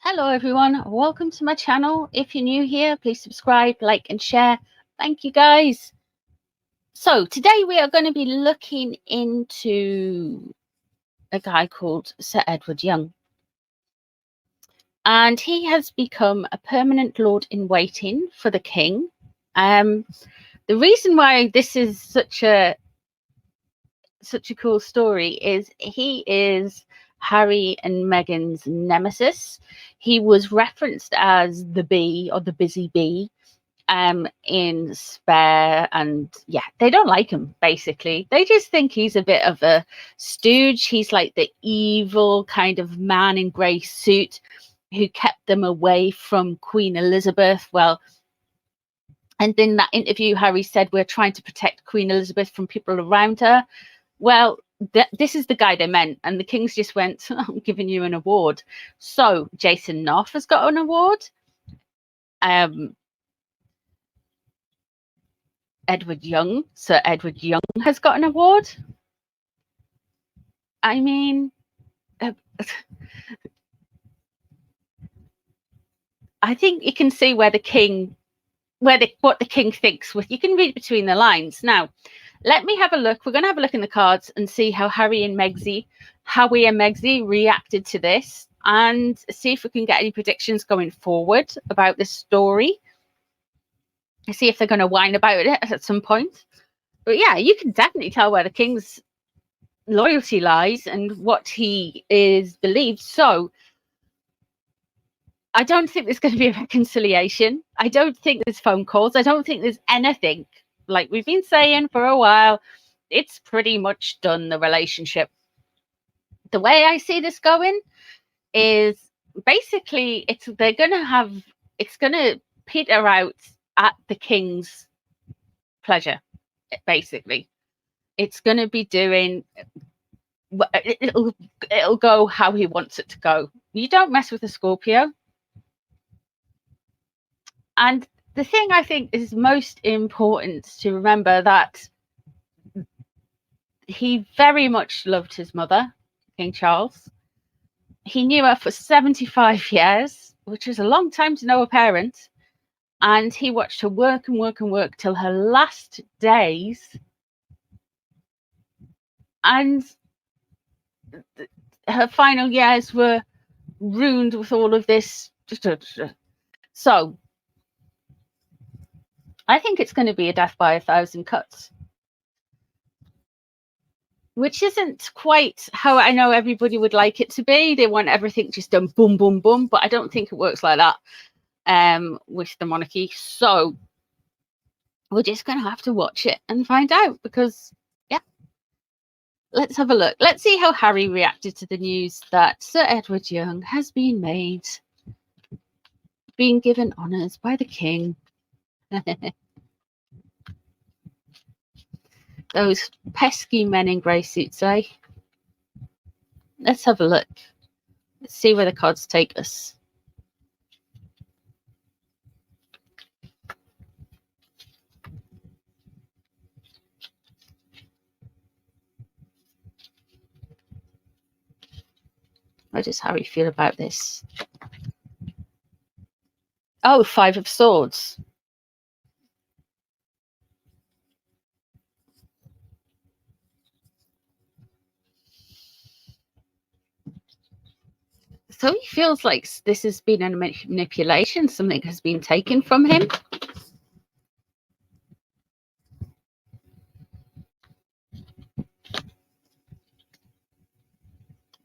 Hello everyone, welcome to my channel. If you're new here, please subscribe, like and share. Thank you guys. So today we are going to be looking into a guy called Sir Edward Young. And he has become a permanent lord in waiting for the king. The reason why this is such a cool story is he is Harry and Meghan's nemesis. He was referenced as the bee or the busy bee in Spare, and yeah, they don't like him. Basically, they just think he's a bit of a stooge. He's like the evil kind of man in grey suit who kept them away from Queen Elizabeth. Well, and in that interview, Harry said, "We're trying to protect Queen Elizabeth from people around her." Well, this is the guy they meant, and the kings just went, "I'm giving you an award." So Jason Knopf has got an award. Edward Young, Sir Edward Young, has got an award. I mean, I think you can see where the king, what the king thinks. With you can read between the lines. Now, let me have a look. We're going to have a look in the cards and see how Howie and Megsy reacted to this, and see if we can get any predictions going forward about this story. See if they're going to whine about it at some point. But yeah, you can definitely tell where the king's loyalty lies and what he is believed. So I don't think there's going to be a reconciliation. I don't think there's phone calls. I don't think there's anything. Like we've been saying for a while, it's pretty much done, the relationship. The way I see this going is basically it's going to peter out at the king's pleasure. Basically, it's going to be doing, it'll go how he wants it to go. You don't mess with a Scorpio. And the thing I think is most important to remember, that he very much loved his mother, King Charles. He knew her for 75 years, which is a long time to know a parent. And he watched her work and work and work till her last days. And her final years were ruined with all of this. So I think it's going to be a death by 1,000 cuts, which isn't quite how I know everybody would like it to be. They want everything just done boom, boom, boom. But I don't think it works like that with the monarchy. So we're just going to have to watch it and find out, because yeah, let's have a look. Let's see how Harry reacted to the news that Sir Edward Young has been given honours by the king. Those pesky men in grey suits, eh? Let's have a look. Let's see where the cards take us. How does Harry feel about this? Oh, 5 of Swords. So he feels like this has been a manipulation. Something has been taken from him.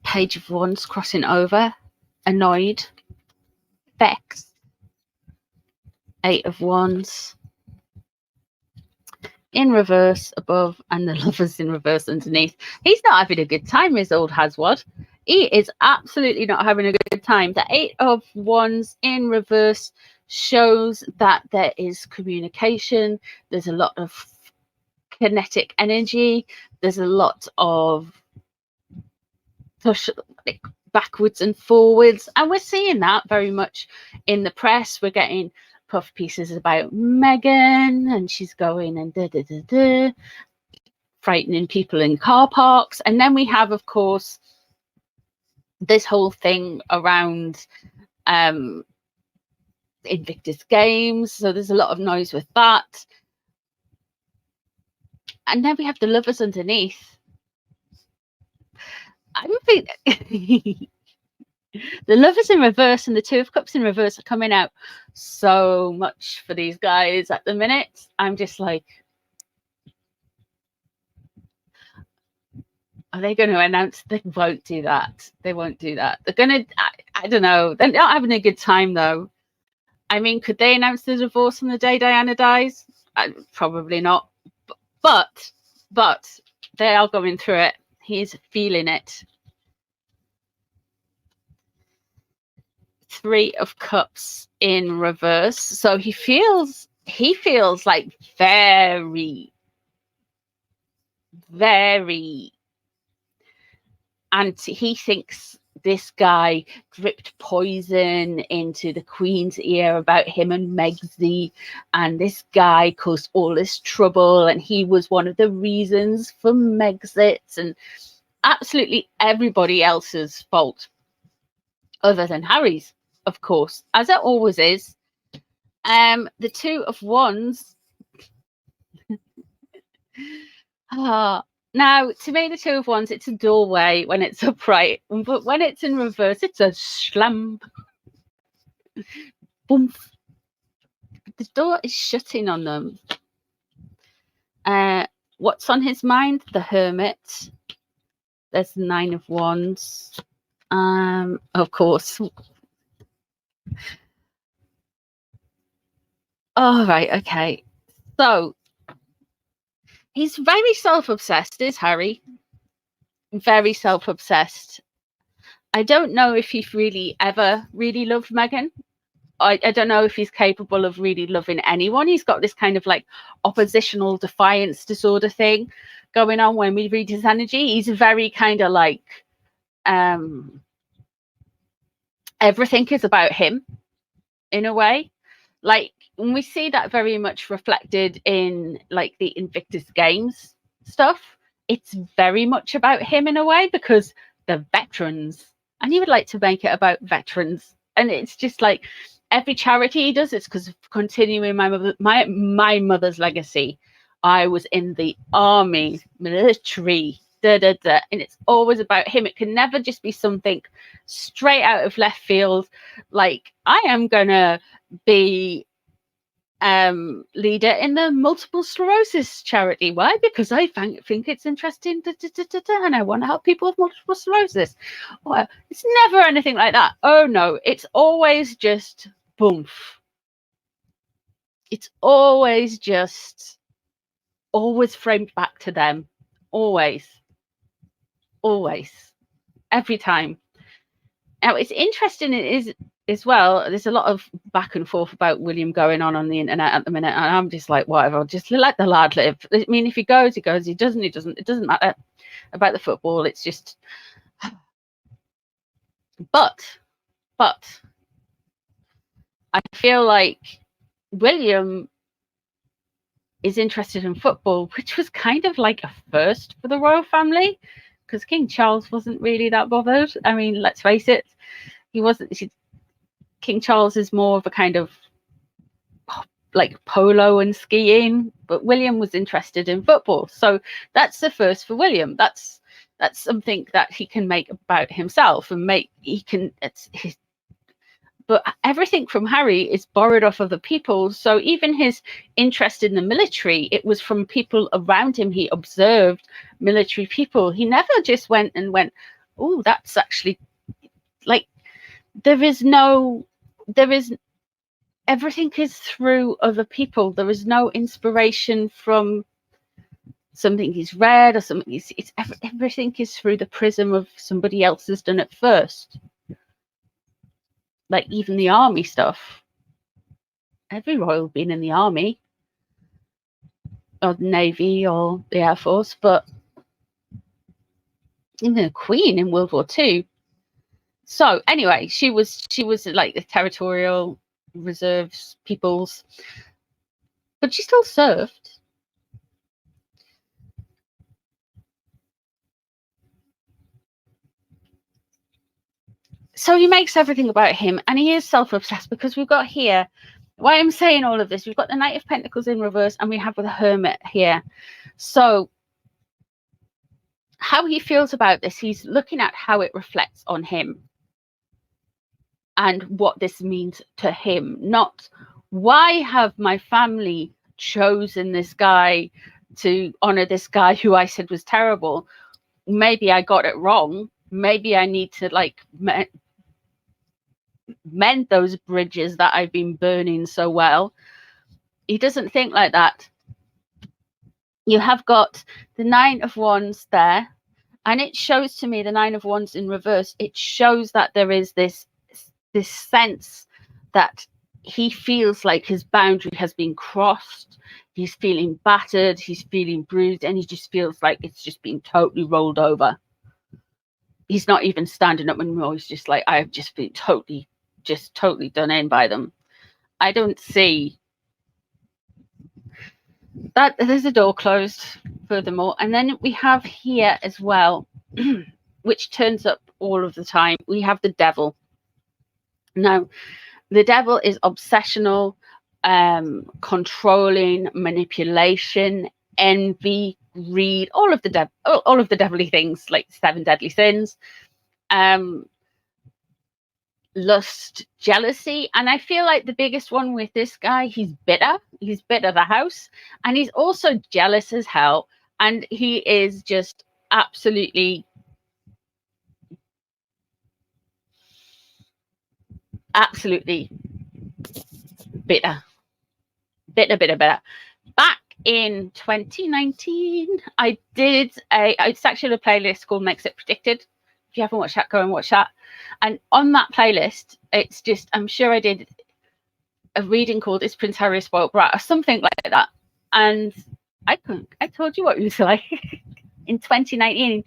Page of Wands crossing over. Annoyed. Vexed. 8 of Wands. In reverse above, and the Lovers in reverse underneath. He's not having a good time, his old Haswad. He is absolutely not having a good time. The 8 of Wands in reverse shows that there is communication. There's a lot of kinetic energy. There's a lot of push backwards and forwards. And we're seeing that very much in the press. We're getting puff pieces about Meghan, and she's going and frightening people in car parks. And then we have, of course, this whole thing around Invictus Games, so there's a lot of noise with that. And then we have the Lovers underneath. I don't think the Lovers in reverse and the Two of Cups in reverse are coming out so much for these guys at the minute. I'm just like, are they going to announce? They won't do that. They won't do that. They're going to, I don't know. They're not having a good time, though. I mean, could they announce the divorce on the day Diana dies? Probably not. But they are going through it. He's feeling it. Three of Cups in reverse. So he feels like very, and he thinks this guy dripped poison into the Queen's ear about him and Megzy, and this guy caused all this trouble, and he was one of the reasons for Megxit, and absolutely everybody else's fault other than Harry's, of course, as it always is. The Two of Wands. Now, to me, the Two of Wands, it's a doorway when it's upright, but when it's in reverse, it's a slam. Boom. The door is shutting on them. What's on his mind? The Hermit. There's the Nine of Wands. Of course. All right, okay. So he's very self-obsessed, is Harry. Very self-obsessed. I don't know if he really ever really loved Meghan. I don't know if he's capable of really loving anyone. He's got this kind of like oppositional defiance disorder thing going on when we read his energy. He's very kind of like everything is about him in a way. Like, and we see that very much reflected in like the Invictus Games stuff. It's very much about him in a way because the veterans, and he would like to make it about veterans. And it's just like every charity he does, it's because of continuing my mother's legacy. I was in the army, military, and it's always about him. It can never just be something straight out of left field, like I am gonna be leader in the multiple sclerosis charity. Why? Because I think it's interesting, and I want to help people with multiple sclerosis. Well, it's never anything like that. Oh no, it's always just boom. It's always just framed back to them. Always every time. Now it's interesting, it is as well, there's a lot of back and forth about William going on the internet at the minute, and I'm just like, whatever, just let the lad live. I mean, if he goes, he goes. He doesn't, he doesn't. It doesn't matter about the football. It's just, but I feel like William is interested in football, which was kind of like a first for the royal family, because King Charles wasn't really that bothered. I mean, let's face it, he wasn't. King Charles is more of a kind of like polo and skiing, but William was interested in football. So that's the first for William. That's something that he can make about himself and but everything from Harry is borrowed off other people. So even his interest in the military, it was from people around him. He observed military people. He never just went, oh, that's actually like, everything is through other people. There is no inspiration from something he's read or something. Everything is through the prism of somebody else has done it first. Like even the army stuff. Every royal been in the army or the navy or the air force, but even the Queen in World War II. So anyway, she was like the territorial reserves peoples, but she still served. So he makes everything about him, and he is self-obsessed, because we've got here, why I'm saying all of this, we've got the Knight of Pentacles in reverse, and we have the Hermit here. So how he feels about this, he's looking at how it reflects on him and what this means to him. Not, why have my family chosen this guy to honor this guy who I said was terrible? Maybe I got it wrong. Maybe I need to like mend those bridges that I've been burning so well. He doesn't think like that. You have got the Nine of Wands there, and it shows to me the Nine of Wands in reverse. It shows that there is this sense that he feels like his boundary has been crossed. He's feeling battered, he's feeling bruised, and he just feels like it's just been totally rolled over. He's not even standing up anymore. He's just like, I've just been totally done in by them. I don't see that. There's a door closed furthermore. And then we have here as well, which turns up all of the time, we have the Devil. Now, the Devil is obsessional, controlling, manipulation, envy, greed, all of the devilly things, like 7 deadly sins, lust, jealousy. And I feel like the biggest one with this guy, he's bitter the house, and he's also jealous as hell, and he is just absolutely bitter. Back in 2019, it's actually a playlist called Makes It Predicted. If you haven't watched that, go and watch that. And on that playlist, it's just, I'm sure I did a reading called Is Prince Harry a Spoiled Brat or something like that. And I told you what he was like in 2019.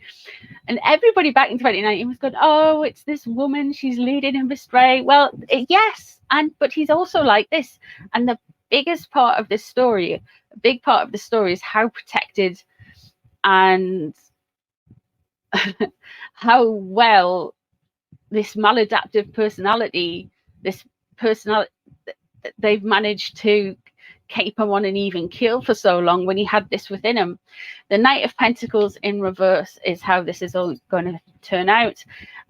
And everybody back in 2019 was going, oh, it's this woman, she's leading him astray. Well, yes, but he's also like this. And the biggest part of this story, a big part of the story, is how protected and how well this maladaptive personality, they've managed to keep him on an even keel for so long when he had this within him. The Knight of Pentacles in reverse is how this is all going to turn out,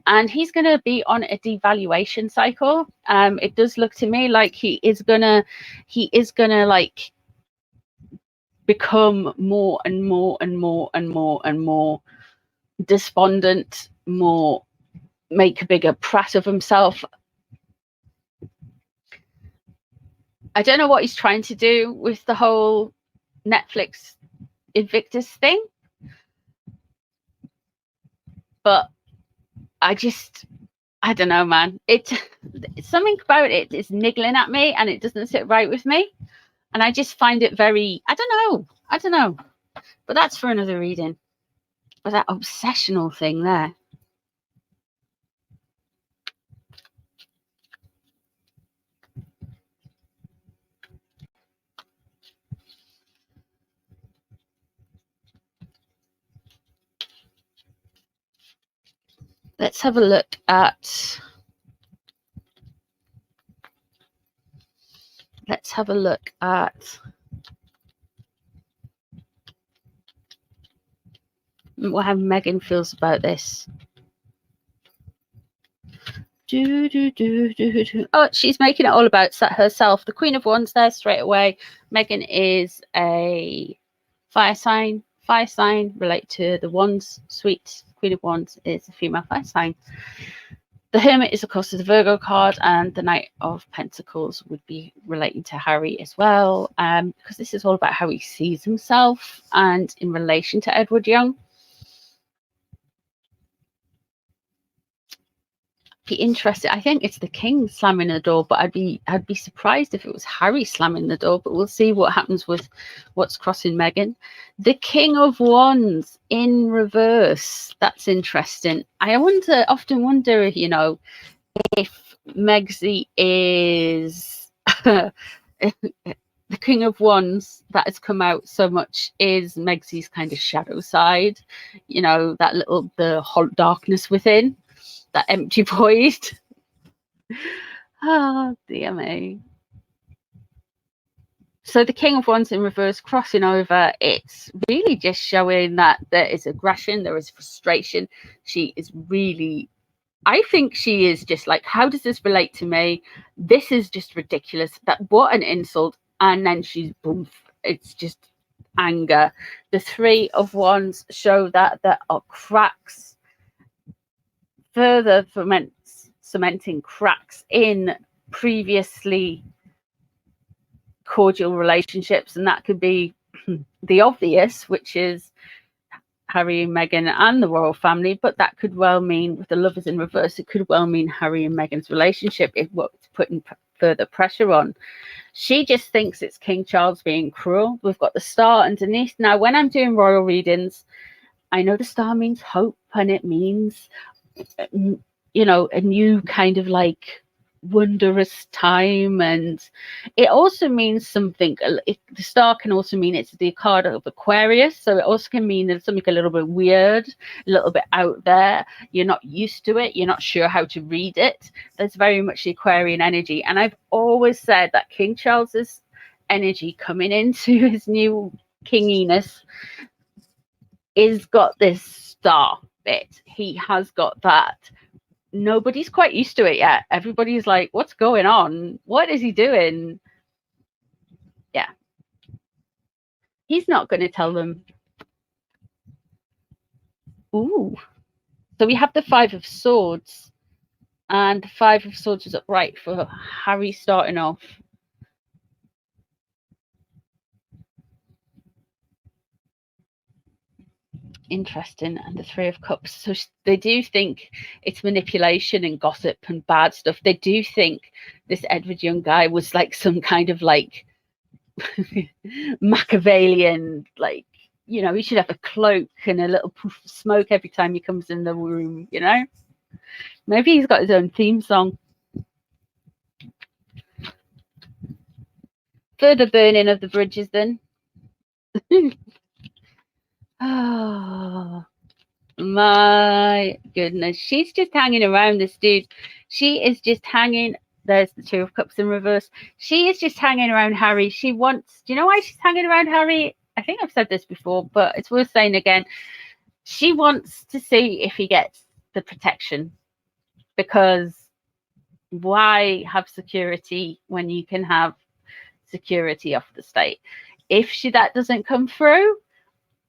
and he's going to be on a devaluation cycle. It does look to me like he is gonna like become more and more despondent, more make a bigger prat of himself. I don't know what he's trying to do with the whole Netflix Invictus thing, but I don't know, man. It's something about it is niggling at me, and it doesn't sit right with me, and I just find it very, I don't know, but that's for another reading. But that obsessional thing there. Let's have a look at how Meghan feels about this. Oh, she's making it all about herself. The Queen of Wands there straight away. Meghan is a fire sign. Fire sign relate to the Wands suite. Queen of Wands is a female fire sign. The Hermit is, of course, the Virgo card, and the Knight of Pentacles would be relating to Harry as well, because this is all about how he sees himself and in relation to Edward Young. Be interested. I think it's the King slamming the door, but I'd be surprised if it was Harry slamming the door. But we'll see what happens with what's crossing Meghan. The King of Wands in reverse. That's interesting. I often wonder, you know, if Megsy is the King of Wands that has come out so much is Megsy's kind of shadow side. You know, that the whole darkness within. that empty void. Oh, dear me. So the King of Wands in reverse crossing over, it's really just showing that there is aggression, there is frustration. She is really, I think she is just like, how does this relate to me? This is just ridiculous. That, what an insult. And then she's boom. It's just anger. The Three of Wands show that there are cracks, further cementing cracks in previously cordial relationships, and that could be the obvious, which is Harry and Meghan and the royal family, but that could well mean, with the Lovers in reverse, it could well mean Harry and Meghan's relationship is what's putting further pressure on. She just thinks it's King Charles being cruel. We've got the star underneath. Now, when I'm doing royal readings, I know the star means hope, and it means, you know, a new kind of like wondrous time, and it also means something. The star can also mean it's the card of Aquarius, so it also can mean there's something a little bit weird, a little bit out there. You're not used to it, you're not sure how to read it. There's very much the Aquarian energy, and I've always said that King Charles's energy coming into his new kinginess is got this star bit. He has got that. Nobody's quite used to it yet. Everybody's like, what's going on? What is he doing? Yeah. He's not going to tell them. Ooh. So we have the Five of Swords. And the Five of Swords is upright for Harry starting off. Interesting. And the Three of Cups. So they do think it's manipulation and gossip and bad stuff. They do think this Edward Young guy was like some kind of like Machiavellian, like, you know, he should have a cloak and a little poof of smoke every time he comes in the room, you know. Maybe he's got his own theme song. Further burning of the bridges then. Oh my goodness, she's just hanging around this dude. She is just hanging. There's the Two of Cups in reverse. She is just hanging around Harry. She wants, do you know why she's hanging around Harry? I think I've said this before, but it's worth saying again. She wants to see if he gets the protection, because why have security when you can have security off the state? If that doesn't come through,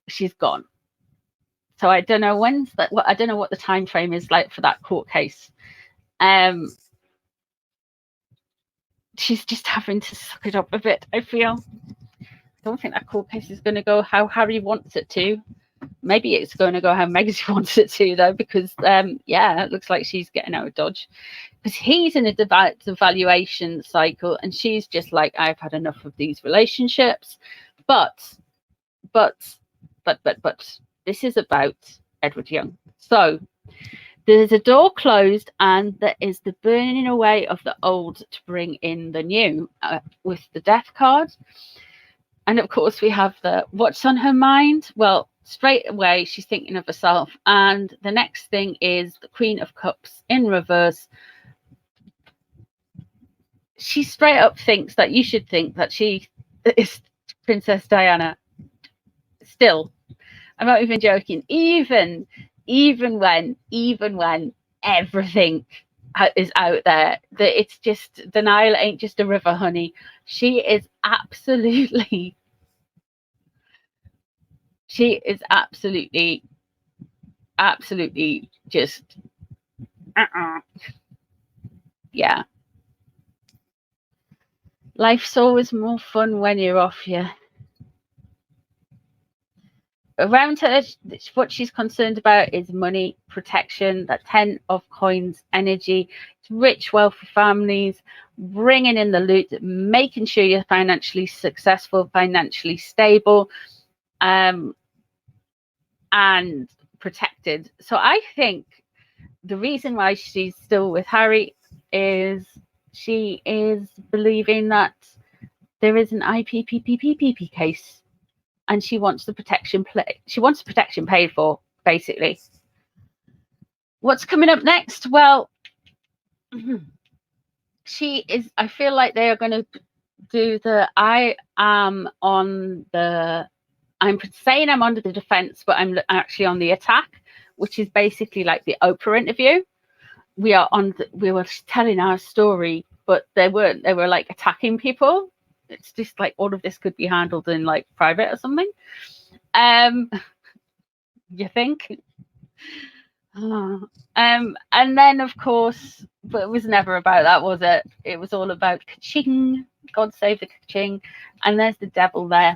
she's gone. So I don't know when's that. I don't know what the time frame is like for that court case. She's just having to suck it up a bit, I feel. I don't think that court case is going to go how Harry wants it to. Maybe it's going to go how Meghan wants it to, though, because yeah, it looks like she's getting out of Dodge, because he's in a devaluation cycle, and she's just like, I've had enough of these relationships. But this is about Edward Young. So there's a door closed, and there is the burning away of the old to bring in the new, with the Death card. And of course we have the what's on her mind. Well, straight away she's thinking of herself, and the next thing is the Queen of Cups in reverse. She straight up thinks that you should think that she is Princess Diana. Still, I'm not even joking. Even when everything is out there, that it's just, the Nile ain't just a river, honey. She is absolutely just yeah. Life's always more fun when you're off, yeah. Around her, what she's concerned about is money, protection, that 10 of coins energy, rich, wealthy families, bringing in the loot, making sure you're financially successful, financially stable, and protected. So I think the reason why she's still with Harry is she is believing that there is an IPPPPP case, and she wants the protection paid for, basically. What's coming up next? Well, I feel like they are going to do I'm saying I'm under the defense, but I'm actually on the attack, which is basically like the Oprah interview. We were telling our story, but they were like attacking people. It's just like all of this could be handled in like private or something. You think? And then of course, but it was never about that, was it? It was all about ka-ching, God save the ka-ching. And there's the devil there.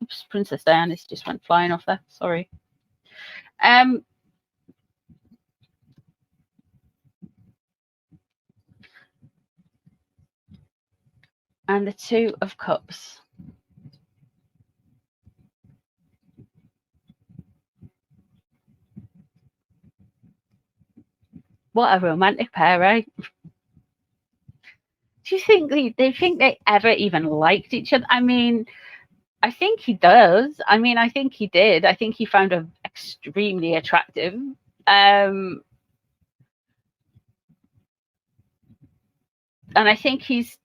Oops, Princess Diana's just went flying off there, sorry. And the Two of Cups. What a romantic pair, right? Do you think they think they ever even liked each other? I mean, I think he does. I mean, I think he did. I think he found her extremely attractive. And I think he's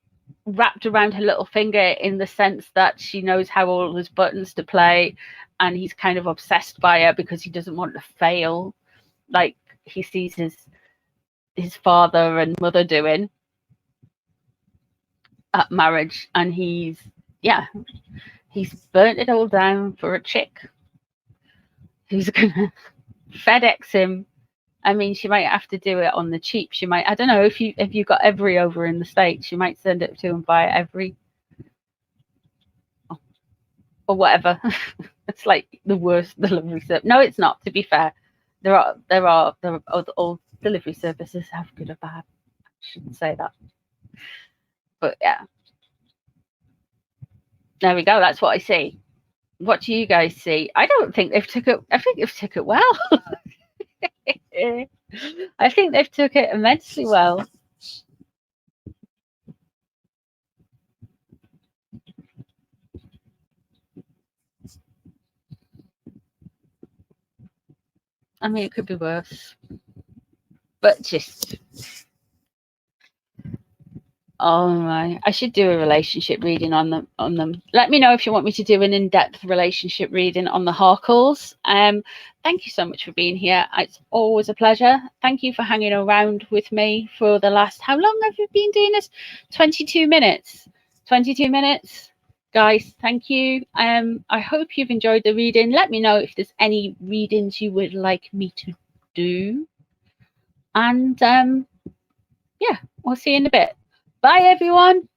wrapped around her little finger in the sense that she knows how all his buttons to play, and he's kind of obsessed by her because he doesn't want to fail, like he sees his father and mother doing at marriage, and he's burnt it all down for a chick who's gonna FedEx him. I mean, she might have to do it on the cheap. She might, I don't know, if you got Every over in the States, she might send it to him via Every or whatever. It's like the worst delivery service. No, it's not, to be fair. There are all delivery services have good or bad. I shouldn't say that. But yeah. There we go. That's what I see. What do you guys see? I don't think they've took it. I think they've took it well. I think they've took it immensely well. I mean, it could be worse, but just, oh my! I should do a relationship reading on them. Let me know if you want me to do an in-depth relationship reading on the Harkles. Thank you so much for being here. It's always a pleasure. Thank you for hanging around with me for the last, how long have you been doing this? 22 minutes. 22 minutes. Guys, thank you. I hope you've enjoyed the reading. Let me know if there's any readings you would like me to do. And yeah, we'll see you in a bit. Bye, everyone.